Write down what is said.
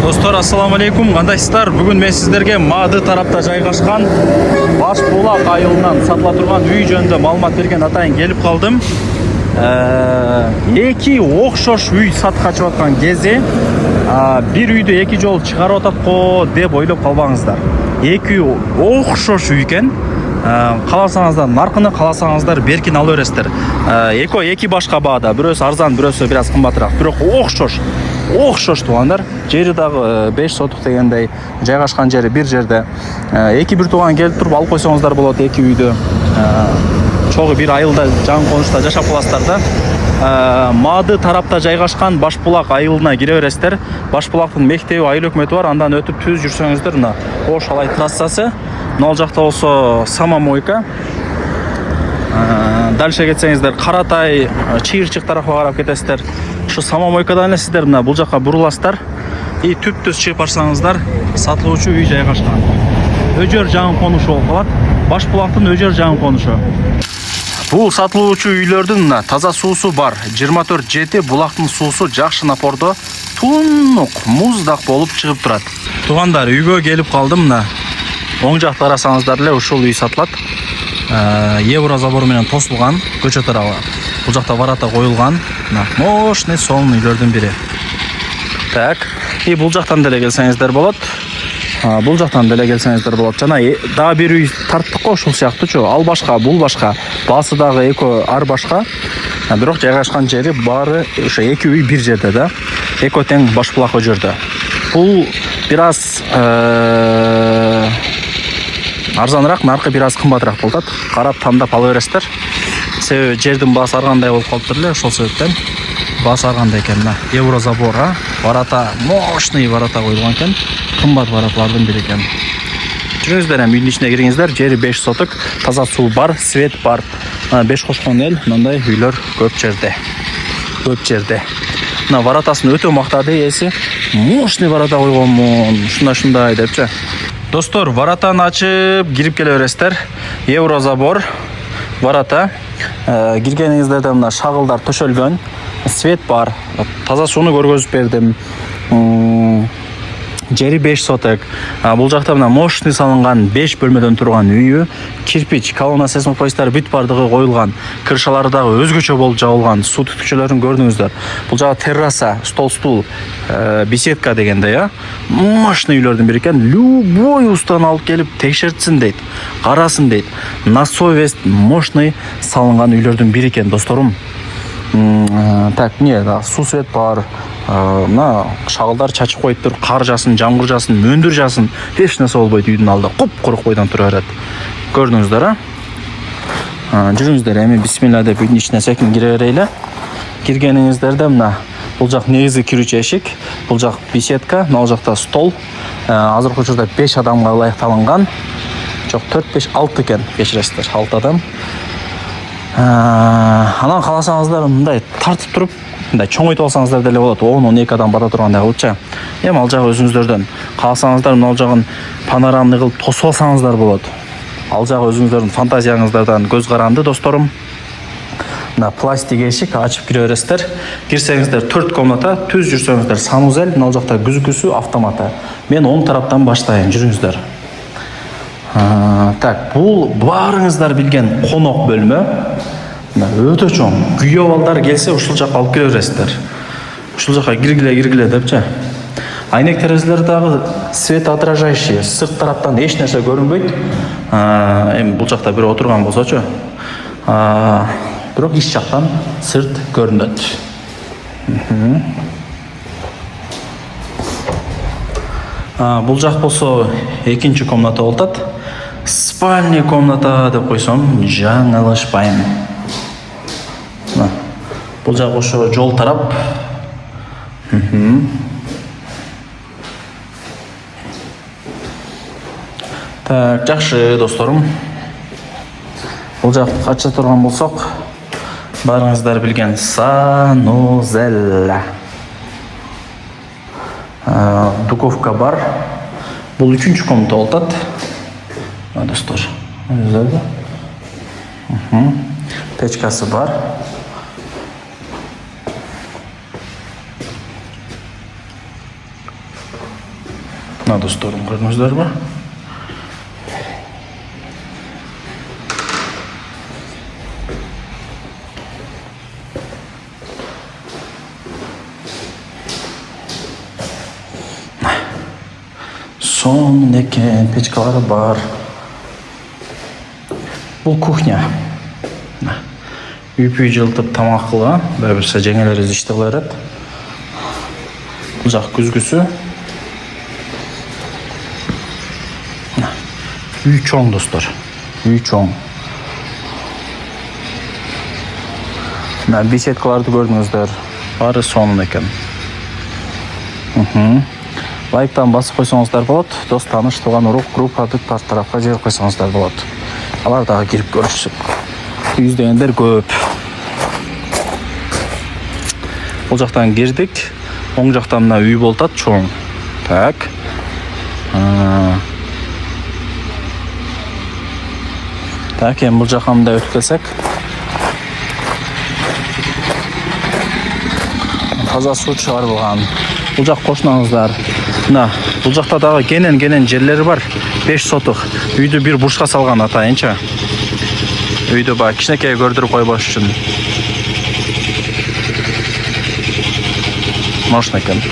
Достор, ассаламу алейкум. Кандайсыздар? Бүгін мен сіздерге Мады тарапта жайгашкан Баш Булак айылынан сатыла турган үй жөнүндө маалымат берген атайын келип калдым. Эки окшош үй сатка чыгып аткан кезде бир үйдү эки жолу чыгарып атат го деп ойлоп калбаңыздар. Эки окшош үй экен. Каласаңыздар наркыны, каласаңыздар беркин ала бересиздер. Эки башка баада, бирөөсү арзан, бирөөсү бир аз кымбатыраак, бирок окшош туугандар. Жери дагы 5 сотук дегендей, жайгашкан жери бир жерде. Эки бир тууган келип туруп алып койсоңуздар болот эки үйдү. Чогуу бир айылда жаңы конушта жашап каласыздар да. Мады тарапта жайгашкан Баш Булак айылына кире бересиздер. Баш Булактын мектеби, айыл өкмөтү бар. Андан өтүп түз жүрсөңүздөр, мына Ош Алай трассасы. Мына жакта болсо самомойка. Дальше кетсеңиздер Каратай, Чыйырчык тарапка карап кетесиздер. Ушу самомойкадан эле сиздер мына бул жакка буруласыздар. И түп-түз чыгып барсаңыздар сатылуучу үй жайгашкан. Өжөр жаңы конушу болуп калат. Баш Булактын өжөр жаңы конушу. Бул сатылуучу үйлөрдүн таза суусу бар. 24/7 булактын суусу жакшы напордо, тунук, муздак болуп чыгып турат. Туугандар, үйгө келип калдым. Мына оң жакта карасаңыздар эле ушул үй сатылат. Евро забор менен тосулган көчө тарабы. Бул жакта ворота коюлган. Мына мощный сонун үйлөрдүн бири. Так, и бул жактан деле келсеңиздер болот. Бул жактан деле келсеңиздер болот. Жана дагы бир үй тарттык го ушул сыяктуучу. Ал башка, бул башка. Баасы дагы эко ар башка. Бирок жайгашкан жери баары ошо эки үй бир жерде да. Эко тең Баш Булак өжөрдө. Бул бир аз арзаныраак, наркы бир аз кымбатыраак болот. Карап тандап ала бересиздер. Себеби жердин баасы аргандай болуп калыптыр эле, ошол себептен баасы аргандай экен. Мына евро забор, ворота, мощный ворота коюлган экен. Кымбат вороталардын бири экен. Жүрүңүздөр, эми үйдүн ичине кириңиздер. Жери 5 сотук, таза суу бар, свет бар. 5 кошкон эл, мындай үйлөр көп жерде. Мына воротасын өтө мактады ээси. Мощный ворота койгонмун. Ушундай депчи. Достор, воротаны ачып кирип келе бересиздер. Евро забор, ворота. Киргениңиздерде мына шагылдар төшөлгөн, свет бар. Таза сууну көргөзүп бердим. Жери 5 соток. Бул жакта мына мощный салынган 5 бөлмөдөн турган үйү, кирпич, колонна, сейсмопоисттар бүт бардыгы коюлган. Крышалары дагы өзгөчө болуп жабылган. Суу түтүкчөлөрүн көрдүңүздөр. Бул жагы терраса, стол, беседка дегендей, мощный үйлөрдүн бири экен. Любой устан алып келип текшертсин дейт, карасын дейт. На совесть мощный салынган үйлөрдүн бири экен, досторум. Так, суу свет бар. Мына шагылдар чачып коюптур, кар жасын, жамгыр жасын, мөндүр жасын, эч нерсе болбойт үйдүн алдында. Куп-курук бойдон тура берет. Көрдүңүздөр, Жүрүңүздөр, эми бисмилла деп үйдүн ичине секин кире берели. Киргениңиздерде мына бул жак негизи кирүүчү эшик, бул жак беседка, мына жакта стол. Азыркы учурда 5 адамга ылайыкталган. Жок, 4, 5, 6 экен, кечиресиздер, 6 адам. Анан каласаңыздар мындай тартып туруп, мындай чоңойтуп алсаңыздар деле болот. 10-12 адам бара тургандай кылыча. Эми ал жагы өзүңүздөрдөн. Каласаңыздар мына жагын панорамный кылып тосуп алсаңыздар болот. Ал жагы өзүңүздөрдүн фантазияңыздардан көз каранды, досторум. Мына пластик эшик, ачып кире бересиздер. Кирсеңиздер 4 комната, түз жүрсөңүздөр санузел, мына жакта күзгүсү, автоматы. Мен оң тараптан баштайын, жүрүңүздөр. Так, бул баарыңыздар билген конок бөлмө. Өтө чоң. Күйөө балдар келсе ушул жакка алып келе бересиздер. Ушул жакка киргиле депчи. Айнек терезелер дагы светоотражающий, сырт тараптан эч нерсе көрүнбөйт. Эми бул жакта бир отурган болсочу. Бирок ич жактан сырт көрүнөт. Бул жак болсо экинчи комната болот. Спальный комната деп койсом, жаңылышпайм. Бул жак ошо жол тарап. Так, жакшы, досторум. Бул жакты кача турган болсок, баарыңыздар билген санузел. Духовка бар. Бул 3-чү комната болот. Достор, печкасы бар. Мына досторым, көрдүңүздөр бу? Son eкен печкалары бар. Бұл кухня. Үй жылтып тамақ қылған, бәрбірсе жеңелер ізішті қыларады. Бұл жақ күзгісі. Үй чоң, достар. Үй чоң. Беседкаларды көрдіңіздер. Бары соның екен. Лайктан басып қойсаңыздар болады. Дос, таныш, туған, рух, группады тарапқа жіберіп қойсаңыздар болады. Алар дағы кіріп көрсін. Үйіздегендер көп. Бұл жақтан кірдік. Оң жақтан мына үй болтады, чоң. Так. Так, бұл жақамда өтіп келсек. Таза су шығар болған. Бұл жақ қошынаңыздар. Бұл жақта дағы кенен жерлері бар. 5 сотық. Үйді бір бұрышқа салған атайынша. Үйді бар, кішінекей көрдіріп қойбаш үшін. Машын екен.